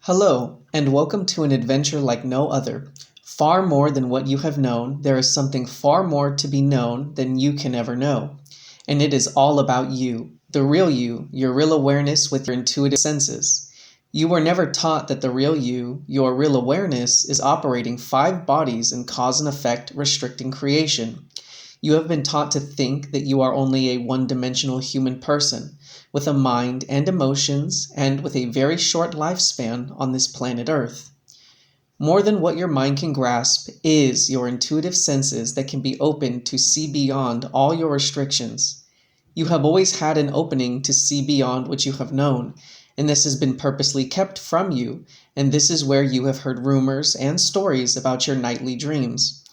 Hello, and welcome to an adventure like no other. Far more than what you have known, there is something far more to be known than you can ever know. And it is all about you, the real you, your real awareness with your intuitive senses. You were never taught that the real you, your real awareness, is operating 5 bodies in cause and effect, restricting creation. You have been taught to think that you are only a one-dimensional human person, with a mind and emotions, and with a very short lifespan on this planet Earth. More than what your mind can grasp is your intuitive senses that can be opened to see beyond all your restrictions. You have always had an opening to see beyond what you have known, and this has been purposely kept from you, and this is where you have heard rumors and stories about your nightly dreams.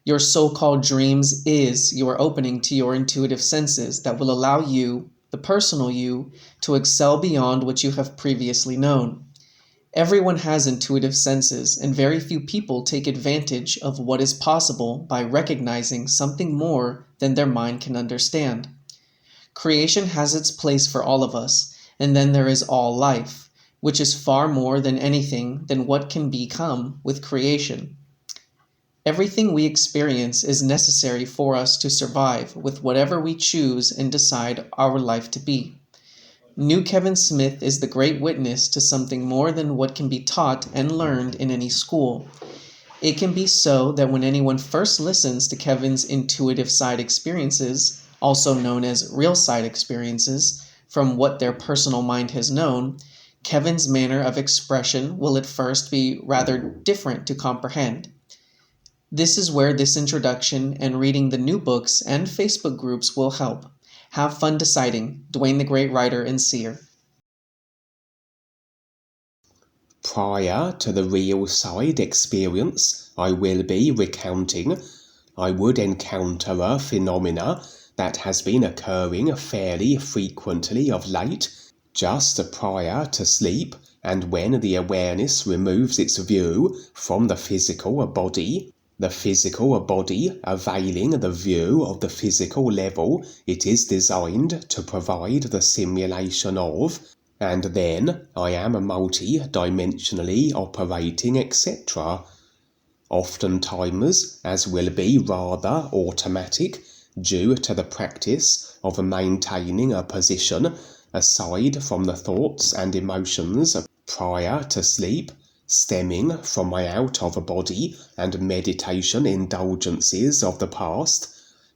Your so-called dreams is your opening to your intuitive senses that will allow you, the personal you, to excel beyond what you have previously known. Everyone has intuitive senses, and very few people take advantage of what is possible by recognizing something more than their mind can understand. Creation has its place for all of us, and then there is all life, which is far more than anything than what can become with creation. Everything we experience is necessary for us to survive with whatever we choose and decide our life to be. New Kevin Smith is the great witness to something more than what can be taught and learned in any school. It can be so that when anyone first listens to Kevin's intuitive side experiences, also known as real side experiences, from what their personal mind has known, Kevin's manner of expression will at first be rather different to comprehend. This is where this introduction and reading the new books and Facebook groups will help. Have fun deciding. DUANE the Great Writer and Seer. Prior to the real side experience I will be recounting, I would encounter a phenomena that has been occurring fairly frequently of late, just prior to sleep and when the awareness removes its view from the physical body. The physical body availing the view of the physical level it is designed to provide the simulation of, and then I am multi-dimensionally operating, etc. Oftentimes, as will be rather automatic, due to the practice of maintaining a position aside from the thoughts and emotions prior to sleep, stemming from my out-of-body and meditation indulgences of the past,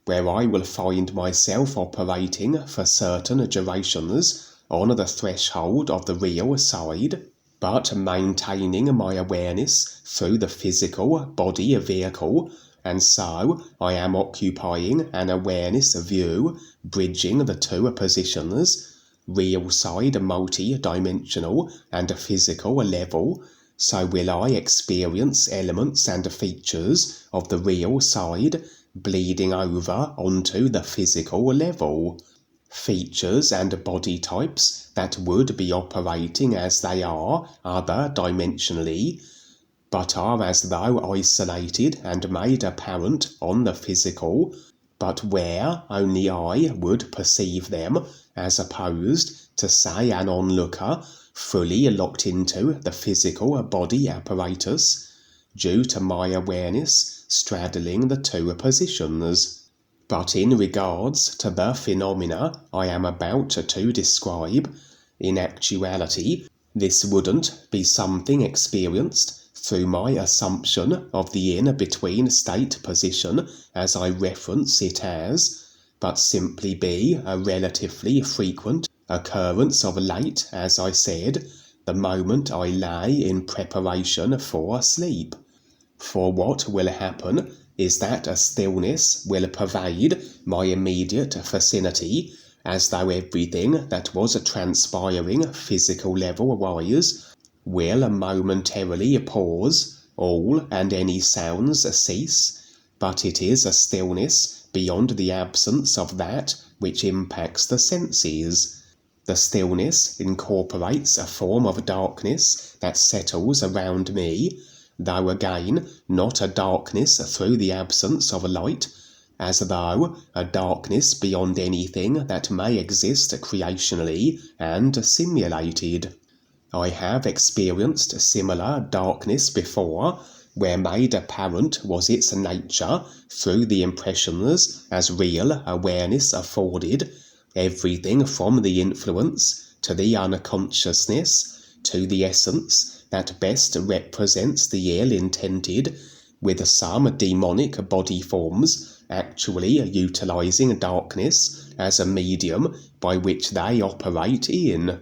where I will find myself operating for certain durations on the threshold of the real side, but maintaining my awareness through the physical body vehicle, and so I am occupying an awareness view bridging the two positions, real side multi-dimensional and physical level. So will I experience elements and features of the real side bleeding over onto the physical level. Features and body types that would be operating as they are other dimensionally, but are as though isolated and made apparent on the physical, but where only I would perceive them, as opposed to, say, an onlooker fully locked into the physical body apparatus, due to my awareness straddling the two positions. But in regards to the phenomena I am about to describe, in actuality, this wouldn't be something experienced through my assumption of the in-between state position as I reference it as, but simply be a relatively frequent occurrence of late, as I said, the moment I lay in preparation for sleep. For what will happen is that a stillness will pervade my immediate vicinity, as though everything that was transpiring physical level-wise will momentarily pause, all and any sounds cease, but it is a stillness beyond the absence of that which impacts the senses. The stillness incorporates a form of darkness that settles around me, though again not a darkness through the absence of light, as though a darkness beyond anything that may exist creationally and simulated. I have experienced similar darkness before, where made apparent was its nature through the impressions as real awareness afforded, everything from the influence to the unconsciousness to the essence that best represents the ill-intended, with some demonic body forms actually utilizing darkness as a medium by which they operate in.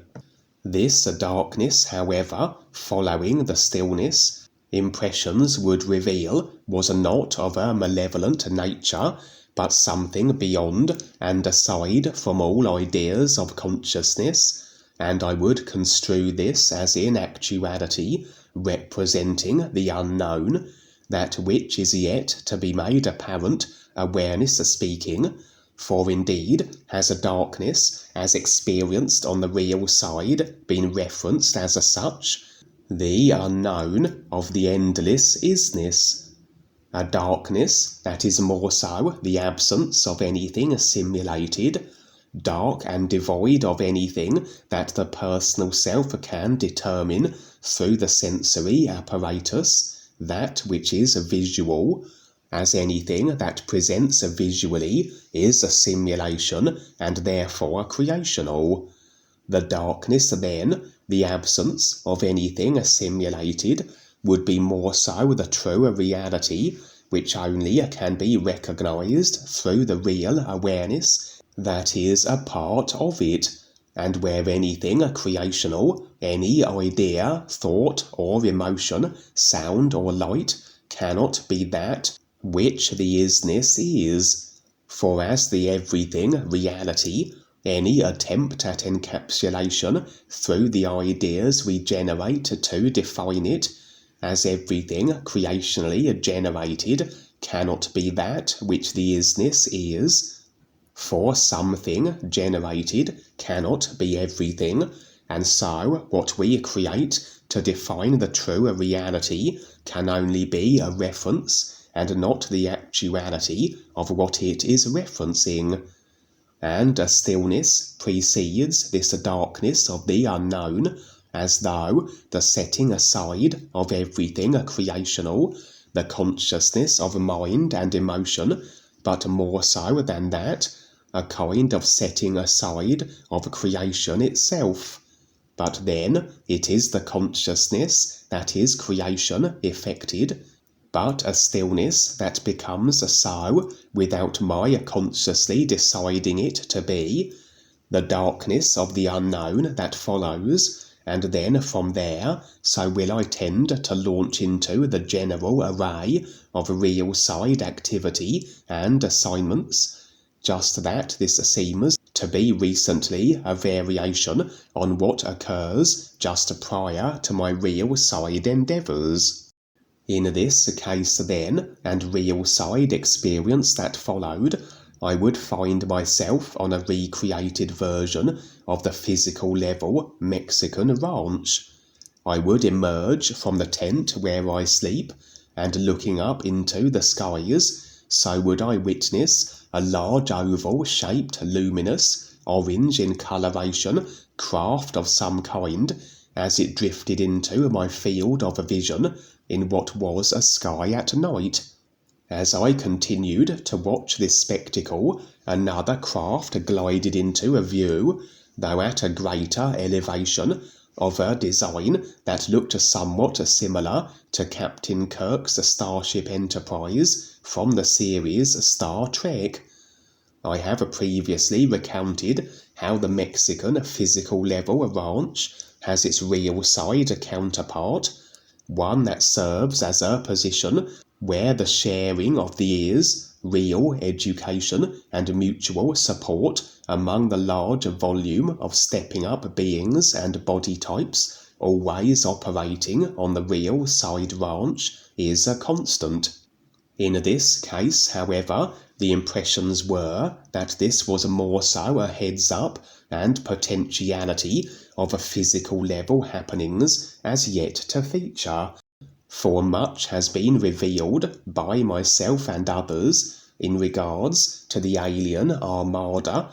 This darkness, however, following the stillness, impressions would reveal was not of a malevolent nature, but something beyond and aside from all ideas of consciousness, and I would construe this as in actuality representing the unknown, that which is yet to be made apparent, awareness speaking. For indeed has a darkness, as experienced on the real side, been referenced as a such, the unknown of the endless isness, a darkness that is more so the absence of anything simulated, dark and devoid of anything that the personal self can determine through the sensory apparatus, that which is visual, as anything that presents visually is a simulation and therefore creational. The darkness then, the absence of anything simulated, would be more so the true reality, which only can be recognized through the real awareness that is a part of it, and where anything creational, any idea, thought or emotion, sound or light, cannot be that which the isness is. For as the everything reality, any attempt at encapsulation through the ideas we generate to define it, as everything creationally generated cannot be that which the isness is. For something generated cannot be everything, and so what we create to define the true reality can only be a reference, and not the actuality of what it is referencing. And a stillness precedes this darkness of the unknown, as though the setting aside of everything creational, the consciousness of mind and emotion, but more so than that, a kind of setting aside of creation itself. But then it is the consciousness that is creation effected, but a stillness that becomes so without my consciously deciding it to be, the darkness of the unknown that follows, and then from there so will I tend to launch into the general array of real side activity and assignments, just that this seems to be recently a variation on what occurs just prior to my real side endeavours. In this case then, and real side experience that followed, I would find myself on a recreated version of the physical level Mexican ranch. I would emerge from the tent where I sleep, and looking up into the skies, so would I witness a large oval-shaped luminous, orange in coloration, craft of some kind, as it drifted into my field of vision in what was a sky at night. As I continued to watch this spectacle, another craft glided into view, though at a greater elevation, of a design that looked somewhat similar to Captain Kirk's Starship Enterprise from the series Star Trek. I have previously recounted how the Mexican physical level ranch has its real side counterpart, one that serves as a position where the sharing of the is, real education and mutual support among the large volume of stepping up beings and body types always operating on the real side ranch is a constant. In this case, however, the impressions were that this was more so a heads-up and potentiality of a physical level happenings as yet to feature, for much has been revealed by myself and others in regards to the alien Armada,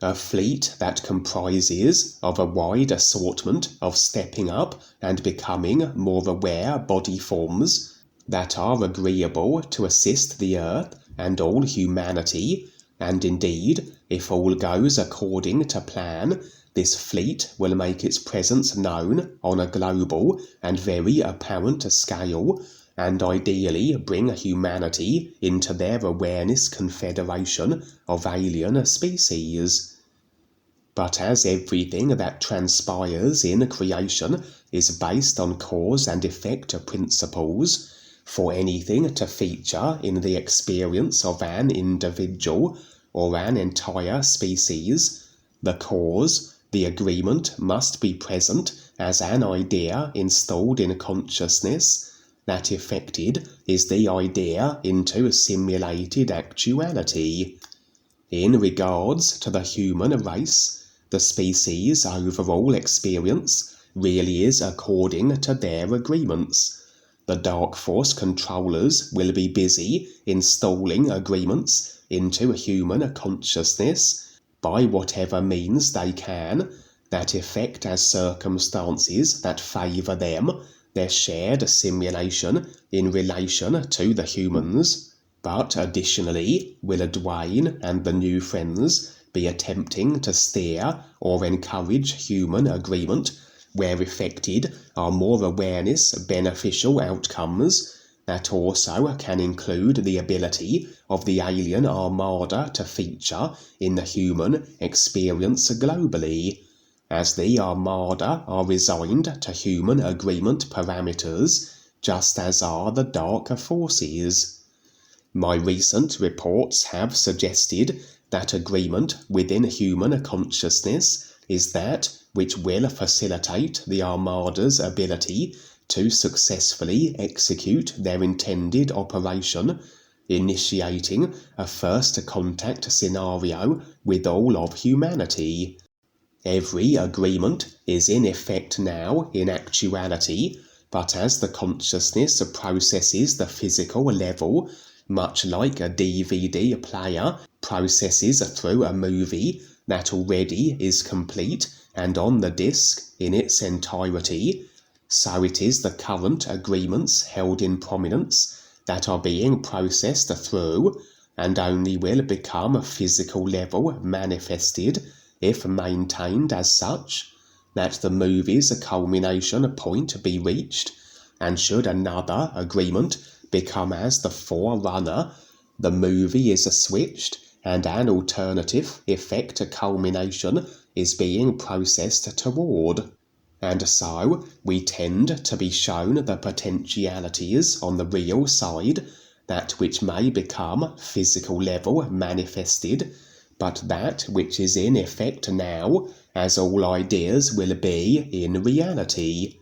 a fleet that comprises of a wide assortment of stepping up and becoming more aware body forms that are agreeable to assist the earth and all humanity, and indeed, if all goes according to plan, this fleet will make its presence known on a global and very apparent scale, and ideally bring humanity into their awareness confederation of alien species. But as everything that transpires in creation is based on cause and effect principles, for anything to feature in the experience of an individual or an entire species, the cause, the agreement must be present as an idea installed in consciousness. That effected is the idea into simulated actuality. In regards to the human race, the species' overall experience really is according to their agreements. The Dark Force controllers will be busy installing agreements into human consciousness by whatever means they can, that effect as circumstances that favour them, their shared simulation in relation to the humans. But additionally, will DUANE and the new friends be attempting to steer or encourage human agreement where effected are more awareness beneficial outcomes that also can include the ability of the alien Armada to feature in the human experience globally, as the Armada are resigned to human agreement parameters, just as are the darker forces. My recent reports have suggested that agreement within human consciousness is that which will facilitate the Armada's ability to successfully execute their intended operation, initiating a first contact scenario with all of humanity. Every agreement is in effect now in actuality, but as the consciousness processes the physical level, much like a DVD player processes through a movie that already is complete and on the disc in its entirety, so it is the current agreements held in prominence that are being processed through and only will become a physical level manifested if maintained as such, that the movie's culmination point be reached, and should another agreement become as the forerunner, the movie is switched and an alternative effect culmination is being processed toward. And so we tend to be shown the potentialities on the real side, that which may become physical level manifested, but that which is in effect now, as all ideas will be in reality.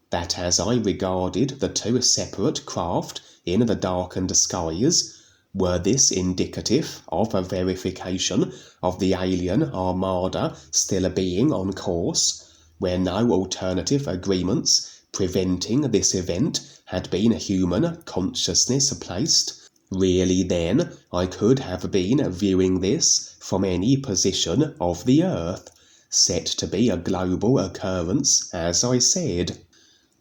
That as I regarded the two separate craft in the darkened skies, were this indicative of a verification of the alien Armada still being on course, where no alternative agreements preventing this event had been human consciousness placed? Really then, I could have been viewing this from any position of the earth, set to be a global occurrence, as I said.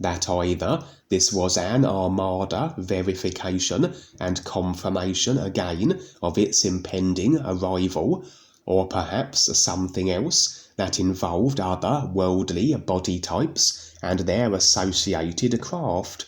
That either this was an Armada verification and confirmation again of its impending arrival, or perhaps something else that involved other worldly body types and their associated craft.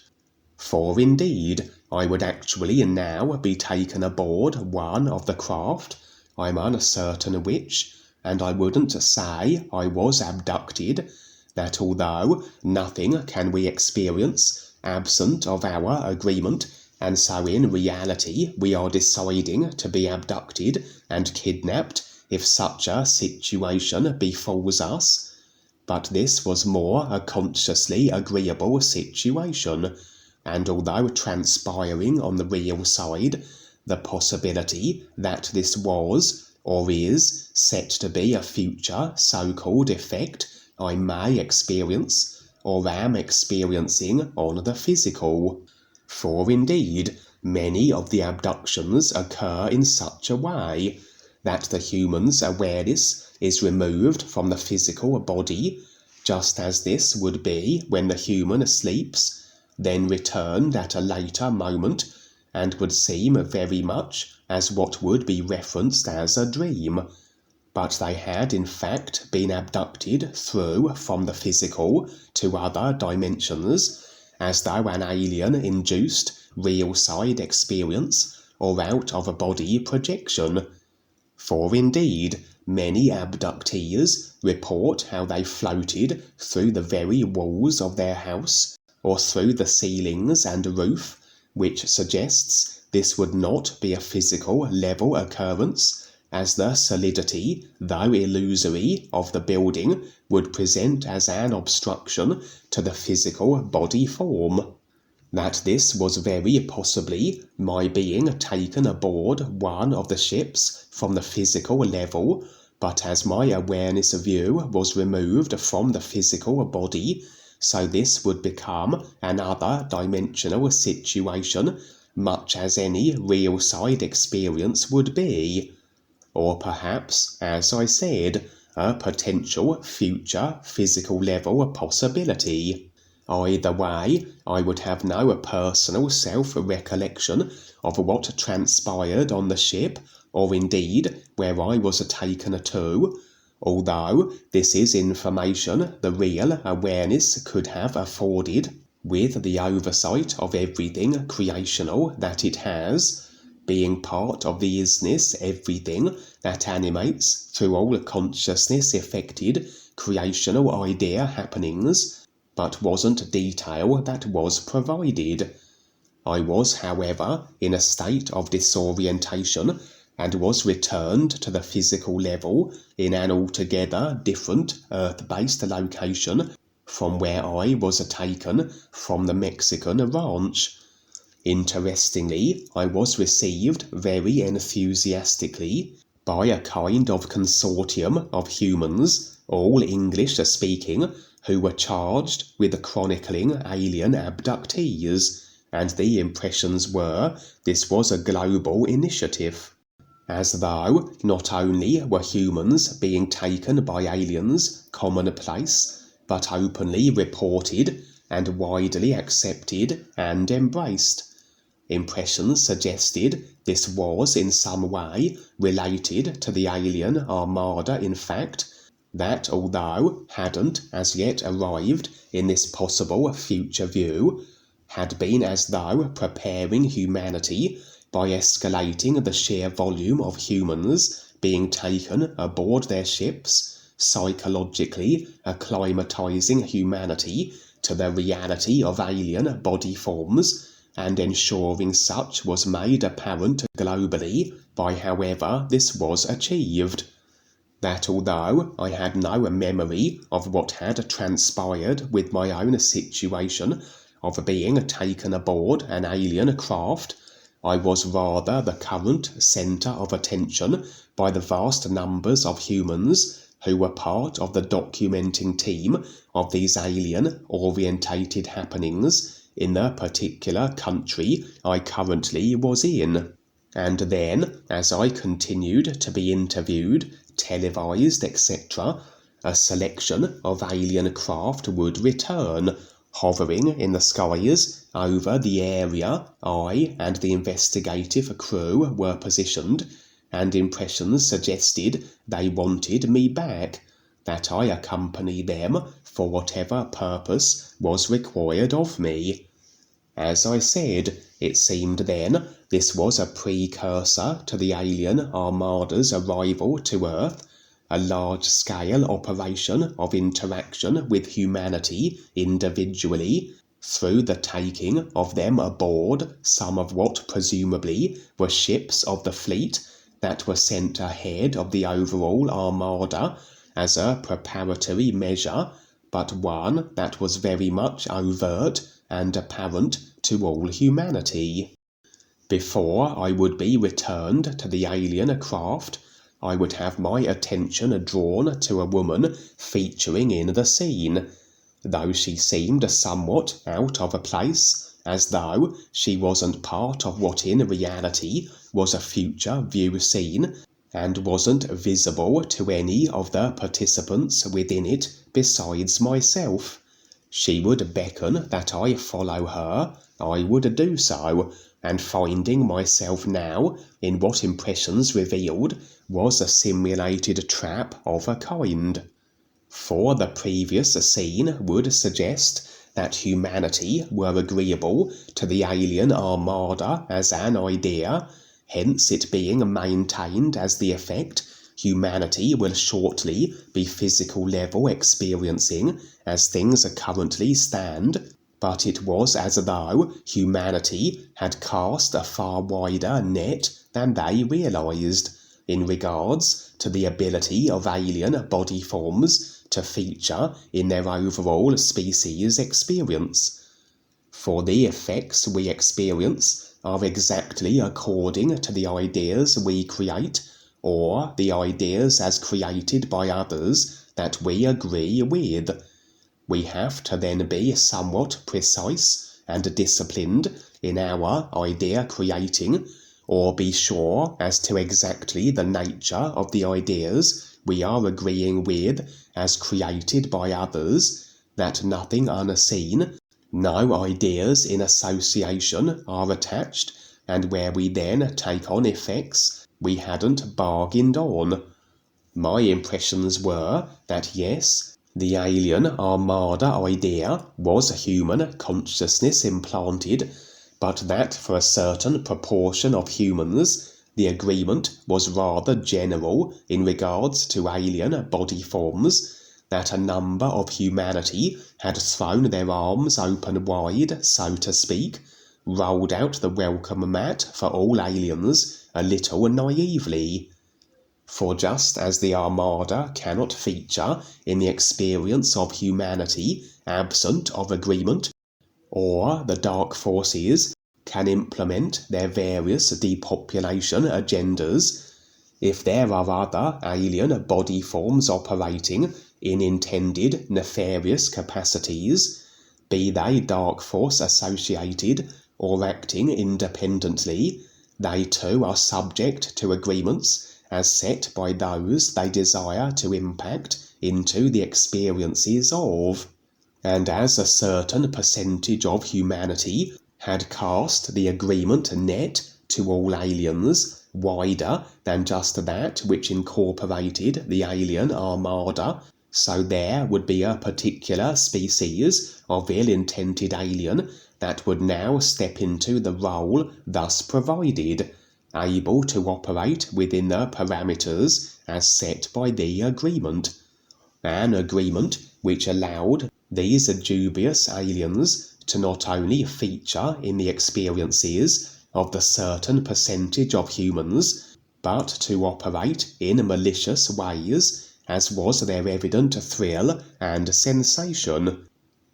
For indeed, I would actually now be taken aboard one of the craft, I'm uncertain which, and I wouldn't say I was abducted, that although nothing can we experience absent of our agreement, and so in reality we are deciding to be abducted and kidnapped if such a situation befalls us, but this was more a consciously agreeable situation, and although transpiring on the real side, the possibility that this was, or is, set to be a future so-called effect I may experience, or am experiencing on the physical. For indeed, many of the abductions occur in such a way, that the human's awareness is removed from the physical body, just as this would be when the human sleeps, then returned at a later moment, and would seem very much as what would be referenced as a dream. But they had in fact been abducted through from the physical to other dimensions, as though an alien-induced real-side experience or out-of-a-body projection. For indeed, many abductees report how they floated through the very walls of their house, or through the ceilings and roof, which suggests this would not be a physical level occurrence, as the solidity, though illusory, of the building would present as an obstruction to the physical body form. That this was very possibly my being taken aboard one of the ships from the physical level, but as my awareness view was removed from the physical body, so this would become another dimensional situation, much as any real-side experience would be. Or perhaps, as I said, a potential future physical level possibility. Either way, I would have no personal self-recollection of what transpired on the ship, or indeed where I was taken to, although this is information the real awareness could have afforded, with the oversight of everything creational that it has, being part of the isness everything that animates through all consciousness-affected creational idea happenings, but wasn't detail that was provided. I was, however, in a state of disorientation, and was returned to the physical level in an altogether different earth-based location from where I was taken from the Mexican ranch. Interestingly, I was received very enthusiastically by a kind of consortium of humans, all English-speaking, who were charged with chronicling alien abductees, and the impressions were this was a global initiative. As though not only were humans being taken by aliens commonplace, but openly reported and widely accepted and embraced. Impressions suggested this was in some way related to the alien Armada in fact, that although hadn't as yet arrived in this possible future view, had been as though preparing humanity by escalating the sheer volume of humans being taken aboard their ships, psychologically acclimatizing humanity to the reality of alien body forms, and ensuring such was made apparent globally by however this was achieved. That although I had no memory of what had transpired with my own situation of being taken aboard an alien craft, I was rather the current centre of attention by the vast numbers of humans who were part of the documenting team of these alien-orientated happenings in the particular country I currently was in. And then, as I continued to be interviewed, televised, etc., a selection of alien craft would return, hovering in the skies over the area I and the investigative crew were positioned, and impressions suggested they wanted me back, that I accompany them for whatever purpose was required of me. As I said, it seemed then this was a precursor to the alien Armada's arrival to Earth, a large-scale operation of interaction with humanity individually, through the taking of them aboard some of what presumably were ships of the fleet that were sent ahead of the overall Armada as a preparatory measure, but one that was very much overt and apparent to all humanity. Before I would be returned to the alien craft, I would have my attention drawn to a woman featuring in the scene, though she seemed somewhat out of place, as though she wasn't part of what in reality was a future view scene, and wasn't visible to any of the participants within it besides myself. She would beckon that I follow her, I would do so, and finding myself now in what impressions revealed was a simulated trap of a kind. For the previous scene would suggest that humanity were agreeable to the alien armada as an idea, hence it being maintained as the effect humanity will shortly be physical level experiencing as things currently stand, but it was as though humanity had cast a far wider net than they realized in regards to the ability of alien body forms to feature in their overall species experience. For the effects we experience are exactly according to the ideas we create, or the ideas as created by others that we agree with. We have to then be somewhat precise and disciplined in our idea creating, or be sure as to exactly the nature of the ideas we are agreeing with as created by others, that nothing unseen, no ideas in association are attached, and where we then take on effects we hadn't bargained on. My impressions were that yes, the alien armada idea was human consciousness implanted, but that for a certain proportion of humans the agreement was rather general in regards to alien body forms, that a number of humanity had thrown their arms open wide, so to speak, rolled out the welcome mat for all aliens a little naively. For just as the Armada cannot feature in the experience of humanity absent of agreement, or the dark forces can implement their various depopulation agendas, if there are other alien body forms operating in intended nefarious capacities, be they dark force associated or acting independently, they too are subject to agreements as set by those they desire to impact into the experiences of. And as a certain percentage of humanity had cast the agreement net to all aliens wider than just that which incorporated the alien armada, so there would be a particular species of ill-intended alien that would now step into the role thus provided, able to operate within the parameters as set by the agreement. An agreement which allowed these dubious aliens to not only feature in the experiences of the certain percentage of humans, but to operate in malicious ways, as was their evident thrill and sensation.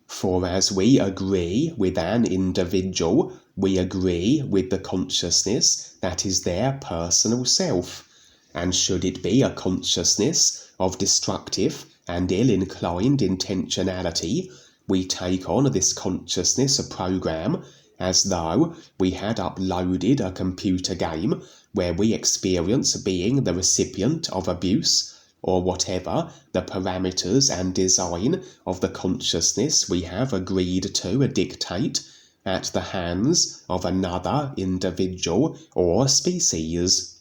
For as we agree with an individual, we agree with the consciousness that is their personal self, and should it be a consciousness of destructive and ill-inclined intentionality, we take on this consciousness program as though we had uploaded a computer game where we experience being the recipient of abuse, or whatever the parameters and design of the consciousness we have agreed to dictate, at the hands of another individual or species.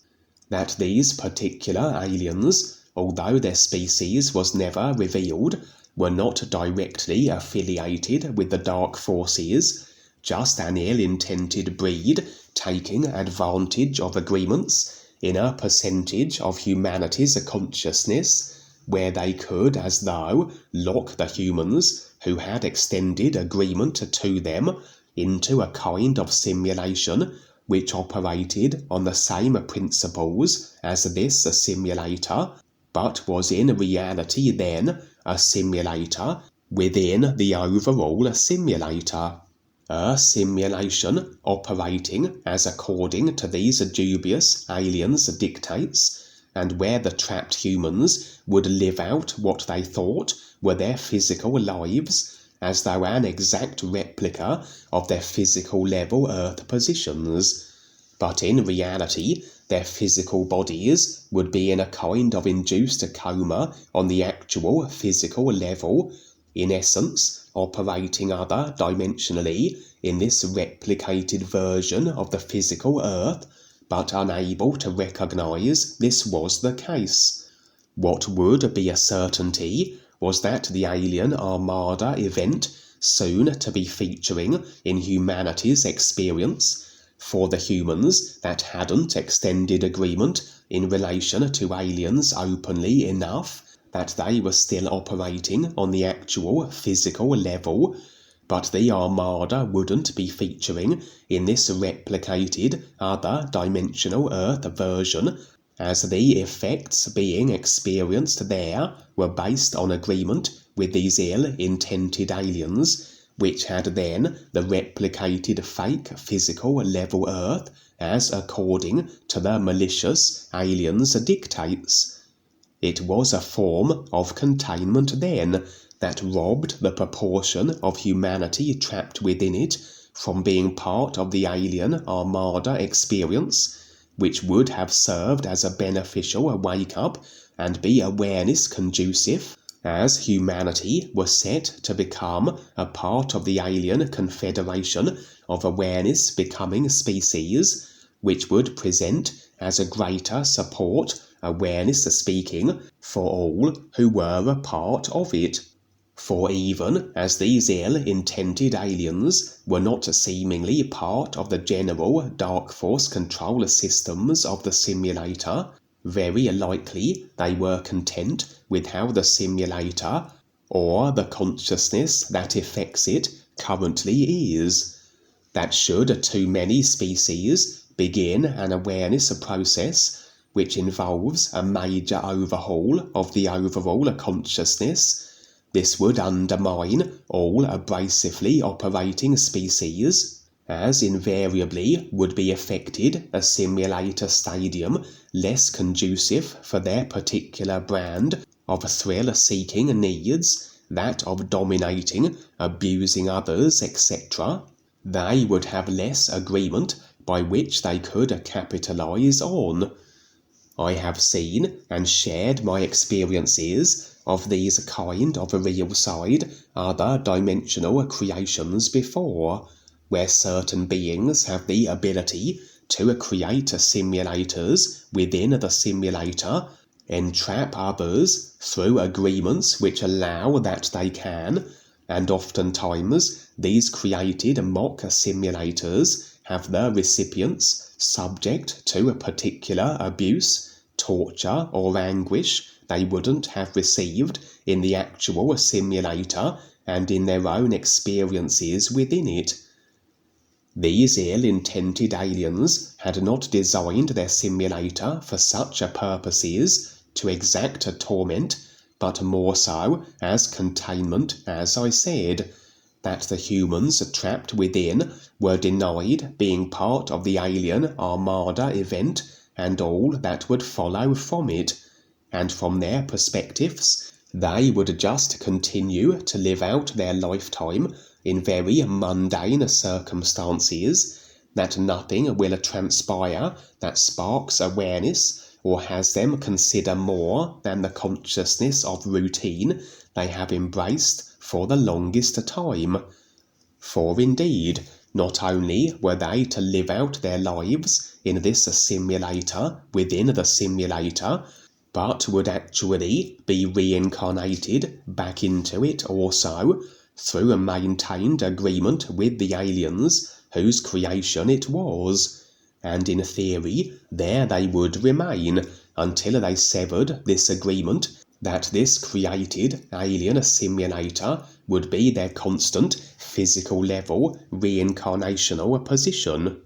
That these particular aliens, although their species was never revealed, were not directly affiliated with the dark forces, just an ill-intended breed taking advantage of agreements in a percentage of humanity's consciousness, where they could as though lock the humans who had extended agreement to them into a kind of simulation which operated on the same principles as this simulator, but was in reality then a simulator within the overall simulator. A simulation operating as according to these dubious aliens' dictates, and where the trapped humans would live out what they thought were their physical lives, as though an exact replica of their physical level Earth positions. But in reality, their physical bodies would be in a kind of induced coma on the actual physical level, in essence operating other dimensionally in this replicated version of the physical Earth, but unable to recognize this was the case. What would be a certainty was that the alien Armada event, soon to be featuring in humanity's experience, for the humans that hadn't extended agreement in relation to aliens openly enough that they were still operating on the actual physical level, but the Armada wouldn't be featuring in this replicated other dimensional Earth version, as the effects being experienced there were based on agreement with these ill-intended aliens, which had then the replicated fake physical level Earth as according to the malicious aliens' dictates. It was a form of containment then that robbed the proportion of humanity trapped within it from being part of the alien Armada experience, which would have served as a beneficial wake-up and be awareness conducive, as humanity was set to become a part of the alien confederation of awareness becoming species, which would present as a greater support awareness speaking for all who were a part of it. For even as these ill-intended aliens were not seemingly part of the general dark force control systems of the simulator, very likely they were content with how the simulator, or the consciousness that affects it, currently is. That should too many species begin an awareness process which involves a major overhaul of the overall consciousness, this would undermine all abrasively operating species, as invariably would be affected a simulator stadium less conducive for their particular brand of thrill-seeking needs, that of dominating, abusing others, etc. They would have less agreement by which they could capitalize on. I have seen and shared my experiences of these kind of real side, other dimensional creations before, where certain beings have the ability to create simulators within the simulator, entrap others through agreements which allow that they can, and oftentimes these created mock simulators have the recipients subject to a particular abuse, torture, or anguish they wouldn't have received in the actual simulator and in their own experiences within it. These ill-intended aliens had not designed their simulator for such purposes, to exact torment, but more so as containment, as I said, that the humans trapped within were denied being part of the alien Armada event and all that would follow from it, and from their perspectives they would just continue to live out their lifetime in very mundane circumstances, that nothing will transpire that sparks awareness or has them consider more than the consciousness of routine they have embraced for the longest time. For indeed, not only were they to live out their lives in this simulator within the simulator, but would actually be reincarnated back into it also, through a maintained agreement with the aliens whose creation it was, and in theory there they would remain until they severed this agreement that this created alien simulator would be their constant physical level reincarnational position.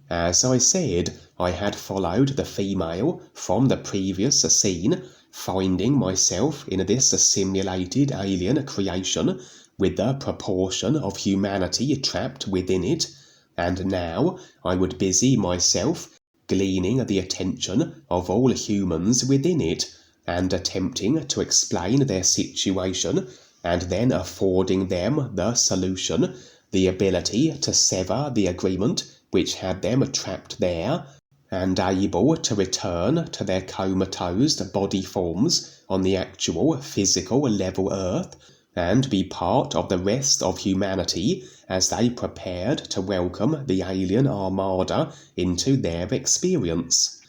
As I said, I had followed the female from the previous scene, finding myself in this simulated alien creation with the proportion of humanity trapped within it, and now I would busy myself gleaning the attention of all humans within it, and attempting to explain their situation, and then affording them the solution, the ability to sever the agreement which had them trapped there, and able to return to their comatose body forms on the actual physical level Earth and be part of the rest of humanity as they prepared to welcome the alien armada into their experience.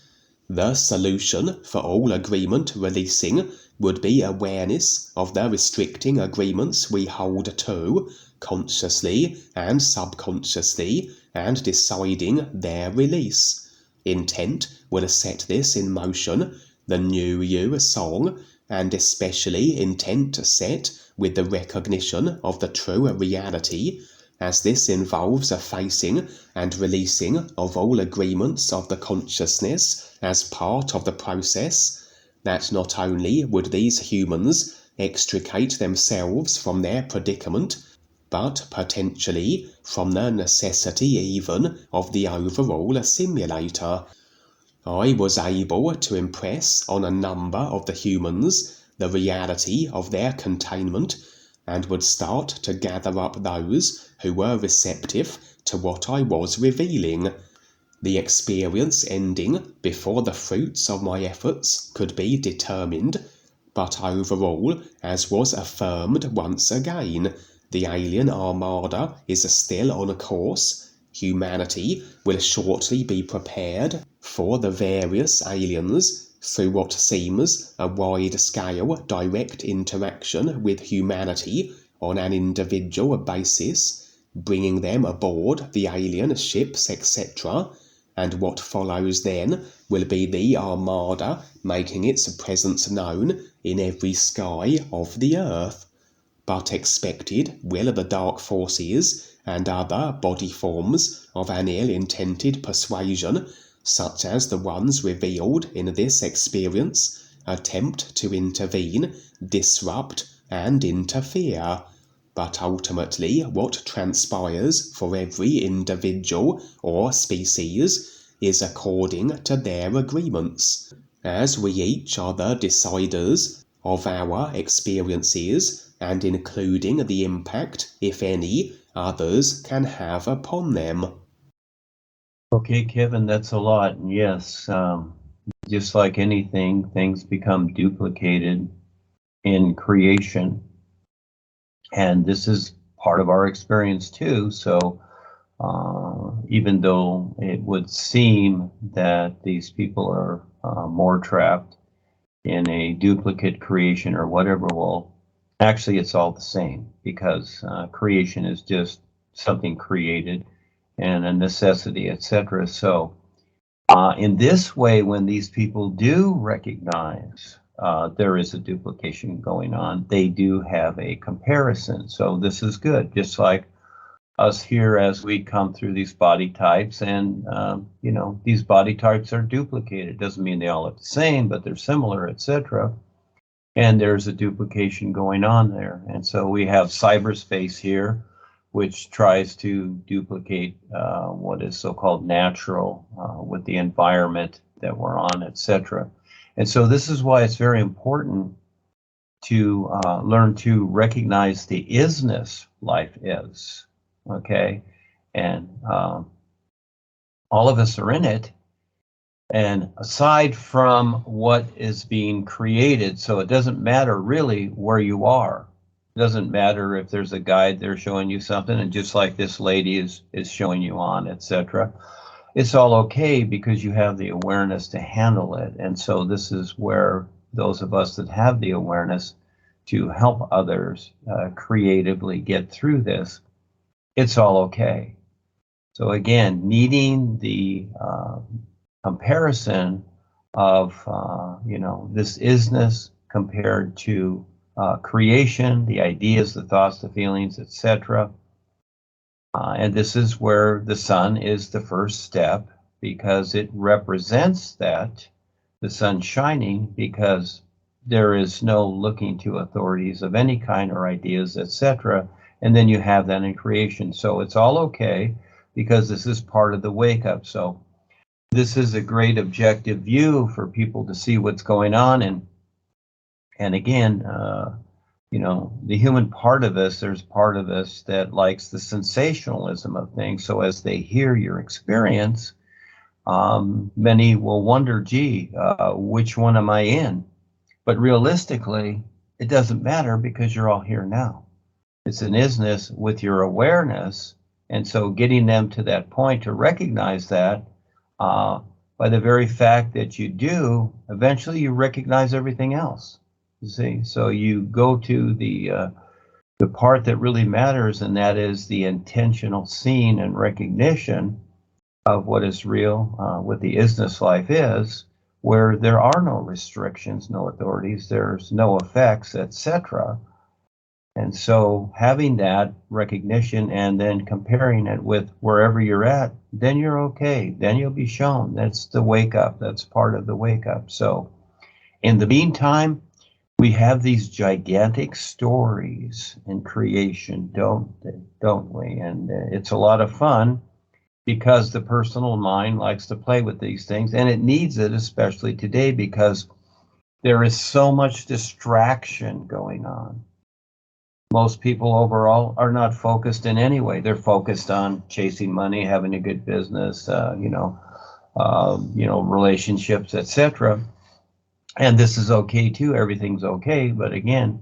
The solution for all agreement releasing would be awareness of the restricting agreements we hold to, consciously and subconsciously, and deciding their release. Intent will set this in motion, the New You song, and especially intent set with the recognition of the true reality, as this involves a facing and releasing of all agreements of the consciousness as part of the process, that not only would these humans extricate themselves from their predicament, but potentially from the necessity even of the overall simulator. I was able to impress on a number of the humans the reality of their containment, and would start to gather up those who were receptive to what I was revealing. The experience ending before the fruits of my efforts could be determined, but overall, as was affirmed once again, the alien armada is still on course. Humanity will shortly be prepared for the various aliens through what seems a wide-scale direct interaction with humanity on an individual basis, bringing them aboard the alien ships, etc., and what follows then will be the armada making its presence known in every sky of the earth. But expected will the dark forces and other body forms of an ill-intended persuasion, such as the ones revealed in this experience, attempt to intervene, disrupt, and interfere. But ultimately what transpires for every individual or species is according to their agreements, as we each are the deciders of our experiences, and including the impact, if any, others can have upon them. Okay, Kevin, that's a lot. And yes, just like anything, things become duplicated in creation. And this is part of our experience too. So even though it would seem that these people are more trapped in a duplicate creation or whatever, well, actually it's all the same, because creation is just something created and a necessity, etc. So in this way, when these people do recognize there is a duplication going on, they do have a comparison. So this is good, just like us here as we come through these body types, and you know, these body types are duplicated. Doesn't mean they all look the same, but they're similar, etc. And there's a duplication going on there. And so we have cyberspace here, which tries to duplicate what is so-called natural with the environment that we're on, etc. And so this is why it's very important to learn to recognize the isness life is. Okay, and all of us are in it, and aside from what is being created, so it doesn't matter really where you are. It doesn't matter if there's a guide there showing you something, and just like this lady is showing you on, etc. It's all okay because you have the awareness to handle it. And so this is where those of us that have the awareness to help others creatively get through this, it's all okay. So again, needing the comparison of, you know, this isness compared to creation, the ideas, the thoughts, the feelings, etc. And this is where the sun is the first step, because it represents that, the sun shining, because there is no looking to authorities of any kind or ideas, etc. And then you have that in creation. So it's all okay, because this is part of the wake up. So this is a great objective view for people to see what's going on. And again, you know, the human part of us, there's part of us that likes the sensationalism of things. So as they hear your experience, Many will wonder, gee, which one am I in? But realistically, it doesn't matter because you're all here now. It's an isness with your awareness. And so getting them to that point to recognize that, by the very fact that you do, eventually you recognize everything else. You see, so you go to the part that really matters, and that is the intentional seeing and recognition of what is real, what the isness life is, where there are no restrictions, no authorities, there's no effects, etc. And so having that recognition and then comparing it with wherever you're at, then you're okay. Then you'll be shown. That's the wake up. That's part of the wake up. So in the meantime, we have these gigantic stories in creation, don't we? And it's a lot of fun because the personal mind likes to play with these things, and it needs it, especially today, because there is so much distraction going on. Most people overall are not focused in any way. They're focused on chasing money, having a good business, relationships, etc. And this is okay too. Everything's okay, but again,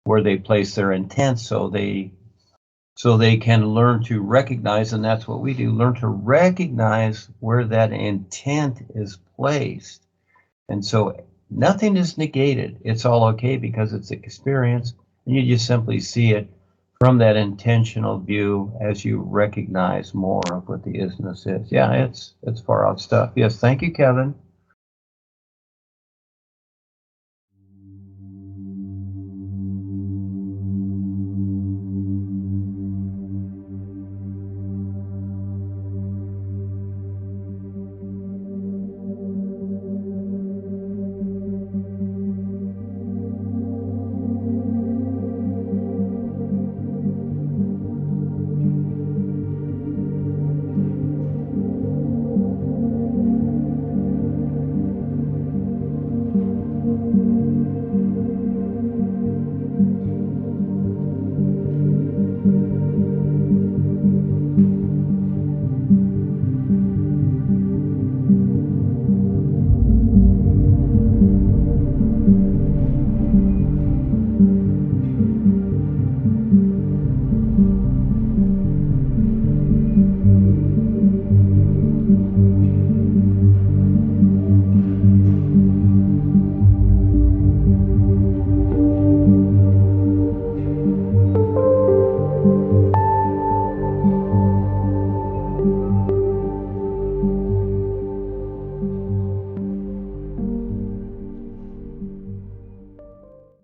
where they place their intent, so they can learn to recognize, and that's what we do, learn to recognize where that intent is placed. And so nothing is negated. It's all okay because it's experience, and you just simply see it from that intentional view as you recognize more of what the isness is. Yeah, it's far out stuff. Yes, thank you, Kevin.